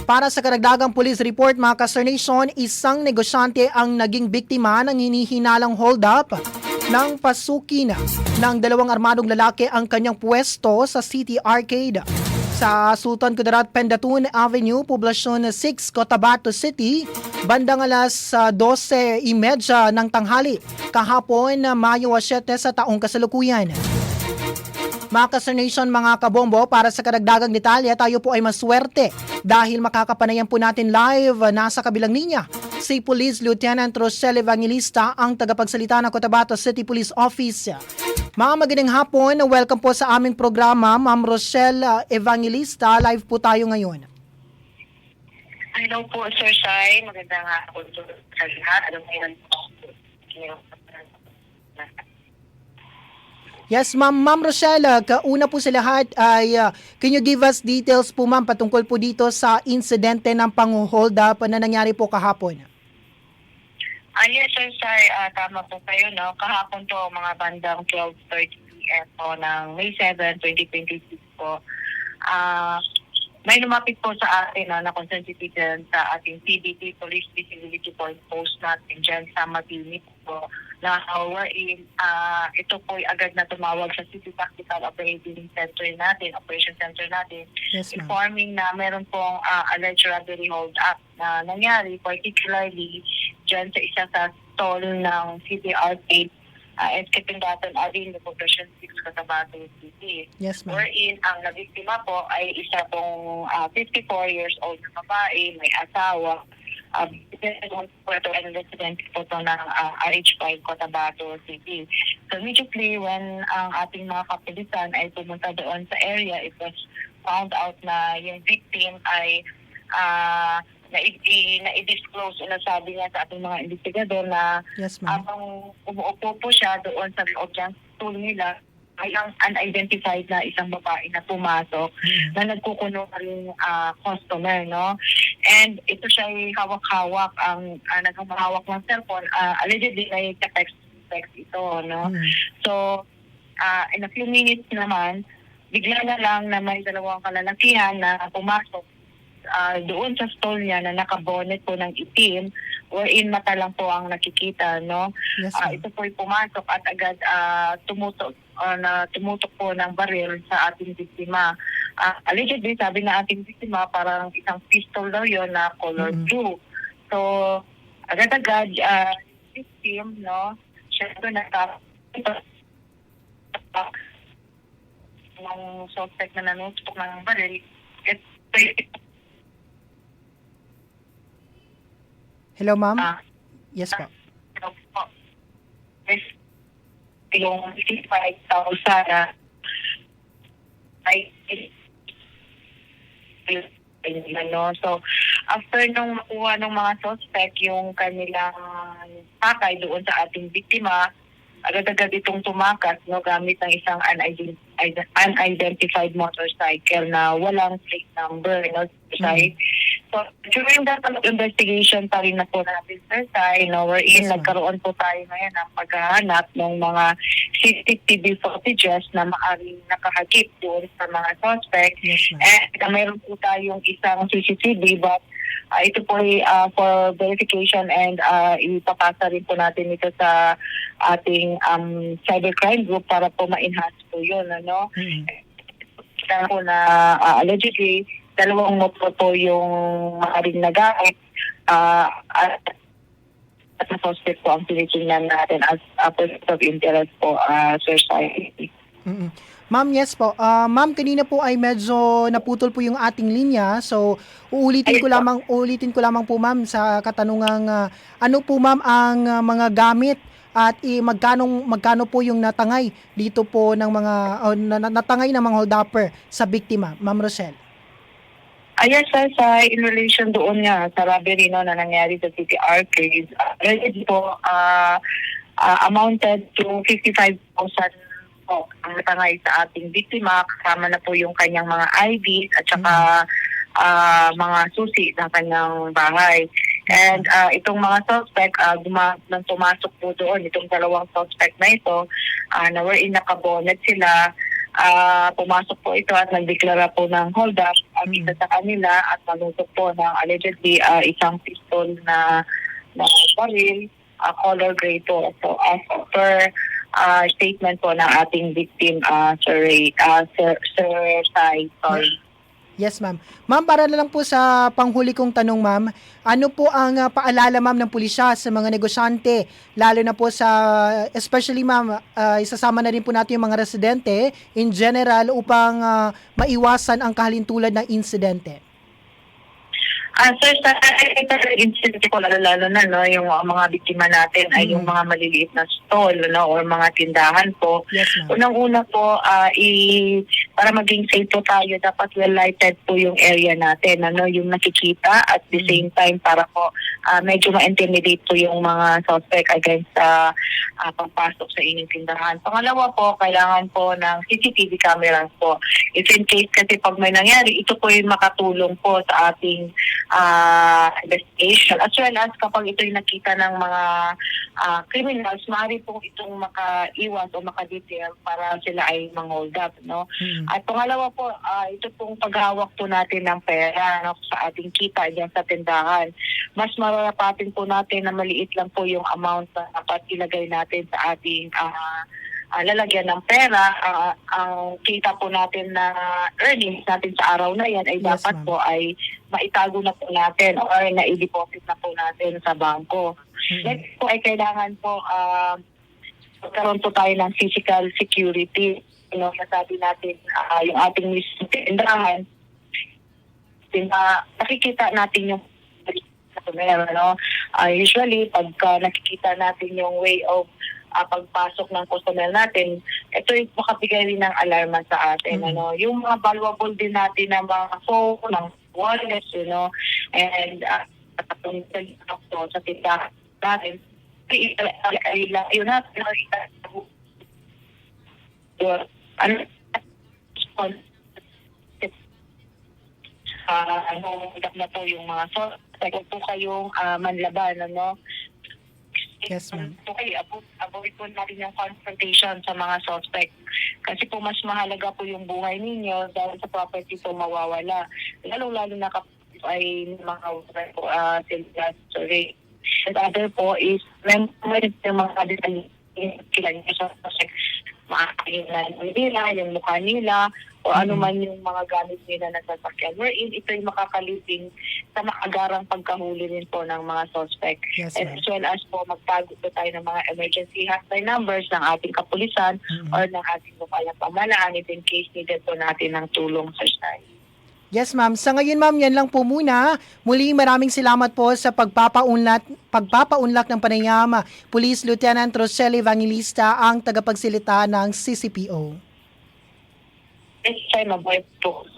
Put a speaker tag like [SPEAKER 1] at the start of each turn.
[SPEAKER 1] Para sa karagdagang police report mga ka-Star Nation, isang negosyante ang naging biktima ng hinihinalang hold-up ng pasukin ng dalawang armadong lalaki ang kanyang pwesto sa City Arcade sa Sultan Kudarat Pendatun Avenue, Poblasyon 6, Cotabato City, bandang alas 12:30 ng tanghali kahapon na Mayo 7 sa taong kasalukuyan. Mga ka-Star Nation, mga kabombo, para sa karagdagang detalye, tayo po ay maswerte dahil makakapanayan po natin live nasa kabilang linya si Police Lieutenant Rochelle Evangelista, ang tagapagsalita ng Cotabato City Police Office. Mga magandang hapon, welcome po sa aming programa, Ma'am Rochelle Evangelista. Live po tayo ngayon.
[SPEAKER 2] Hello po, Sir Shai. Magandang hapon sa lahat.
[SPEAKER 1] Yes, Ma'am Rochelle, kauna po sa lahat ay can you give us details po ma'am patungkol po dito sa insidente ng pang-hold up na nangyari po kahapon?
[SPEAKER 2] Yes, Sir Shai, tama po kayo, no? Kahapon po, mga bandang 12:30 p.m. po ng May 7, 2026 po. May lumapit po sa atin na concerned citizen sa ating CBT Police Visibility Point Post natin dyan sa Matini po na wherein ito po ay agad na tumawag sa City Tactical Operating Center natin, Operation Center natin,
[SPEAKER 1] Yes, ma'am.
[SPEAKER 2] informing na meron pong alleged robbery hold-up na nangyari, particularly dyan sa isa sa stall ng City Arcade, Escaping Daton Avenue, Poblasyon 6, Cotabato City.
[SPEAKER 1] Yes, ma'am.
[SPEAKER 2] Wherein ang nabiktima po ay isa pong 54 years old na babae, may asawa, and resident po ito ng RH5 Cotabato City. So immediately when ang ating mga kapulisan ay pumunta doon sa area, it was found out na yung victim ay na-disclose o nasabi niya sa ating mga investigador na
[SPEAKER 1] Yes, ma'am.
[SPEAKER 2] habang umuupo po siya doon sa loob ng stool nila, ay ang unidentified na isang babae na pumasok na nagkukuno rin customer, no? And ito siya ay hawak-hawak, ang nagmamahawak ng cellphone, allegedly may text ito, no? So, in a few minutes naman, bigla na lang na may dalawang kalalakihan na pumasok doon sa stall niya na nakabonet po ng itim, wherein mata lang po ang nakikita, no?
[SPEAKER 1] Yes, ma'am.
[SPEAKER 2] Ito po ay pumasok at agad tumutok po ng baril sa ating biktima. Allegedly, sabi na ating biktima, parang isang pistol daw yon na color blue. So, agad-agad, victim, no? Siya ito ng suspect na nanutok ng baril.
[SPEAKER 1] Hello, ma'am? Yes po.
[SPEAKER 2] Yung 55,000 ay so after nung makuha ng mga suspect yung kanilang pakay doon sa ating biktima, agad-agad itong tumakas, no, gamit ng isang unidentified motorcycle na walang plate number, no, So, during that investigation pa rin na po natin, Sir Sai, no, wherein nagkaroon po tayo ngayon ng paghahanap ng mga CCTV footages na maaaring nakahagip doon sa mga suspect.
[SPEAKER 1] Yes, ma'am.
[SPEAKER 2] And mayroon po tayong isang CCTV but ito po ay for verification and ipapasa rin po natin ito sa ating cybercrime group para po ma-enhance po yun, ano? Kaya po na allegedly dalawang motor po yung maaaring nagamit at sa suspect po ang tinitingnan natin as a person of interest po, Sir Sai.
[SPEAKER 1] Ma'am, yes po. Ma'am, kanina po ay medyo naputol po yung ating linya. So, uulitin ko lamang po ma'am sa katanungang ano po ma'am ang mga gamit at magkano po yung natangay dito po ng mga natangay ng mga hold-upper sa biktima, Ma'am Rochelle?
[SPEAKER 2] Yes, Sir Sai, in relation doon nga sa robbery na nangyari sa City Arcade, already po amounted to 55,000 po ang natangay sa ating biktima, kasama na po yung kanyang mga IDs at saka mga susi ng kanyang bahay. And itong mga suspect, nang pumasok po doon, itong dalawang suspect na ito, na wherein nakabonet sila, pumasok po ito at nagdeklara po ng hold up ang isa sa kanila at malusok po ng allegedly isang pistol na baril, color gray po. So as per statement po ng ating victim, Sir Sai, sorry.
[SPEAKER 1] Yes, ma'am. Ma'am, para na lang po sa panghuli kong tanong, ma'am, ano po ang paalala, ma'am, ng pulisya sa mga negosyante, lalo na po sa, especially, ma'am, isasama na rin po natin yung mga residente in general upang maiwasan ang kahalintulad ng insidente?
[SPEAKER 2] Sir, sa incident ko, lalo na, no, yung mga biktima natin ay yung mga maliliit na stall, no, or mga tindahan po.
[SPEAKER 1] Yes, ma'am.
[SPEAKER 2] Unang-una po, para maging safe po tayo, dapat well-lighted po yung area natin, ano, yung nakikita at the same time para po medyo ma-intimidate po yung mga suspect against sa pagpasok sa inyong tindahan. Pangalawa po, kailangan po ng CCTV cameras po. If in case kasi pag may nangyari, ito po yung makatulong po sa ating investigation, as well as kapag ito'y nakita ng mga criminals, maaari pong itong makaiwas o makadetail para sila ay mang-hold up, no? At pangalawa po, ito pong paghawak po natin ng pera, no, sa ating kita diyan sa tindahan. Mas mararapatin po natin na maliit lang po yung amount na dapat ilagay natin sa ating lalagyan ng pera. Ang kita po natin na earnings natin sa araw na yan ay
[SPEAKER 1] Yes,
[SPEAKER 2] dapat
[SPEAKER 1] ma'am.
[SPEAKER 2] po ay maitago na po natin or na-i-deposit na po natin sa bangko. Next po ay kailangan po magkaroon po tayo ng physical security. Nasabi natin yung ating mismong tindahan, nakikita natin yung customer, no? Usually, pagka nakikita natin yung way of pagpasok ng customer natin, ito yung makabigay rin ng alarma sa atin. Ano? Yung mga valuable din natin ng mga phone, ng wallet, and sa tindahan natin, yun natin, na po yung mga kung po kayong manlaban, ano?
[SPEAKER 1] Yes, ma'am.
[SPEAKER 2] Okay, avoid po natin yung confrontation sa mga suspect. Kasi po mas mahalaga po yung buhay ninyo dahil sa property po mawawala. Lalo-lalo na kapag ay mga sorry. And other po is, meron yung mga detalye kilala nyo sa suspect. Maaaring nila, yung mukha nila, o ano man yung mga gamit nila na sasakyan. Wherein ito yung makakaliping sa makagarang pagkahuli rin po ng mga suspect.
[SPEAKER 1] Yes,
[SPEAKER 2] And
[SPEAKER 1] ma'am.
[SPEAKER 2] as well as po magtago po tayo ng mga emergency hotline numbers ng ating kapulisan or ng ating lokalang pamahalaan if in case needed po natin ng tulong sa side.
[SPEAKER 1] Yes, ma'am. Sa ngayon, ma'am, yan lang po muna. Muli, maraming salamat po sa pagpapaunlak ng panayam. Police Lieutenant Rosely Evangelista, ang tagapagsilita ng CCPO.
[SPEAKER 2] Next time, avoid po.